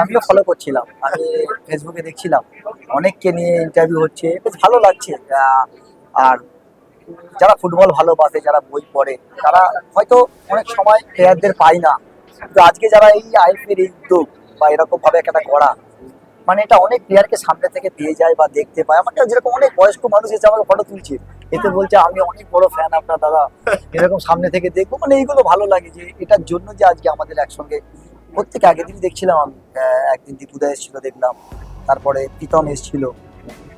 আমিও ফলো করছিলাম, আমি ফেসবুকে দেখছিলাম অনেককে নিয়ে ইন্টারভিউ হচ্ছে, বেশ ভালো লাগছে। আর যারা ফুটবল ভালোবাসে, যারা বই পড়ে, তারা হয়তো অনেক সময় প্লেয়ারদের পায় না, কিন্তু আজকে যারা এই আইএফএর এই উদ্যোগ বা এরকম ভাবে একটা করা, মানে এটা অনেক প্লেয়ারকে সামনে থেকে পেয়ে যায় বা দেখতে পায়। আমাকে যেরকম অনেক বয়স্ক মানুষ এসে আমাকে ফটো তুলছে, এতে বলছে আমি অনেক বড় ফ্যান আপনার দাদা, এরকম সামনে থেকে দেখবো। মানে এইগুলো ভালো লাগে যে এটার জন্য যে আজকে আমাদের একসঙ্গে প্রত্যেক আগের দিন দেখছিলাম আমি, একদিন দীপুদা এসেছিল দেখলাম, তারপরে প্রীতম এসেছিল।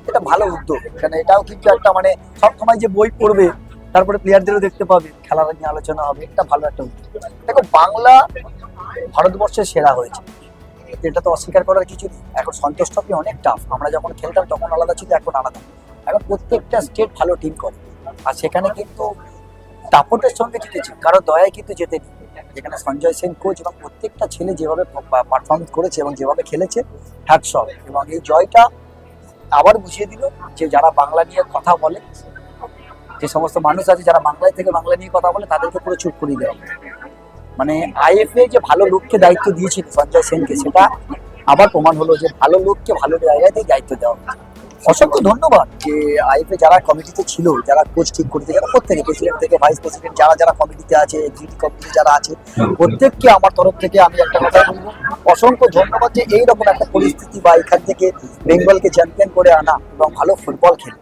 এটা ভালো উদ্যোগ, কারণ এটাও কিন্তু একটা মানে সব সময় যে বই পড়বে তারপরে প্লেয়ারদেরও দেখতে পাবে, খেলার নিয়ে আলোচনা হবে, এটা ভালো একটা উদ্যোগ। দেখো বাংলা ভারতবর্ষের সেরা হয়েছে, এটা তো অস্বীকার করার কিছু নেই। এখন সন্তোষ ট্রফি অনেক টাফ, আমরা যখন খেলতাম তখন আলাদা ছিল, এখন আলাদা। এখন প্রত্যেকটা স্টেট ভালো টিম করে, আর সেখানে কিন্তু দাপটের সঙ্গে জিতেছে, কারো দয়ায় কিন্তু জেতেনি। যেখানে সঞ্জয় সেন কোচ এবং প্রত্যেকটা ছেলে যেভাবে পারফর্ম করেছে এবং যেভাবে খেলেছে, হ্যাটস অফ। এবং এই জয়টা আবার বুঝিয়ে দিল যে যারা বাংলা নিয়ে কথা বলে, যে সমস্ত মানুষ আছে যারা বাংলায় থেকে বাংলা নিয়ে কথা বলে, তাদেরকে পুরো চুপ করিয়ে দেওয়া। মানে আইএফএ যে ভালো লোককে দায়িত্ব দিয়েছিল সঞ্জয় সেনকে, সেটা আবার প্রমাণ হলো যে ভালো লোককে ভালো জায়গাতেই দায়িত্ব দেওয়া। অসংখ্য ধন্যবাদ যে আইএফএ যারা কমিটিতে ছিল, যারা কোচ ঠিক করতে, যারা প্রত্যেকে প্রেসিডেন্ট থেকে ভাইস প্রেসিডেন্ট, যারা যারা কমিটিতে আছে, এক্সিকিউটিভ কমিটি যারা আছে, প্রত্যেককে আমার তরফ থেকে আমি একটা কথা বলবো, অসংখ্য ধন্যবাদ যে এইরকম একটা পরিস্থিতি বা এখান থেকে বেঙ্গলকে চ্যাম্পিয়ন করে আনা এবং ভালো ফুটবল খেলে।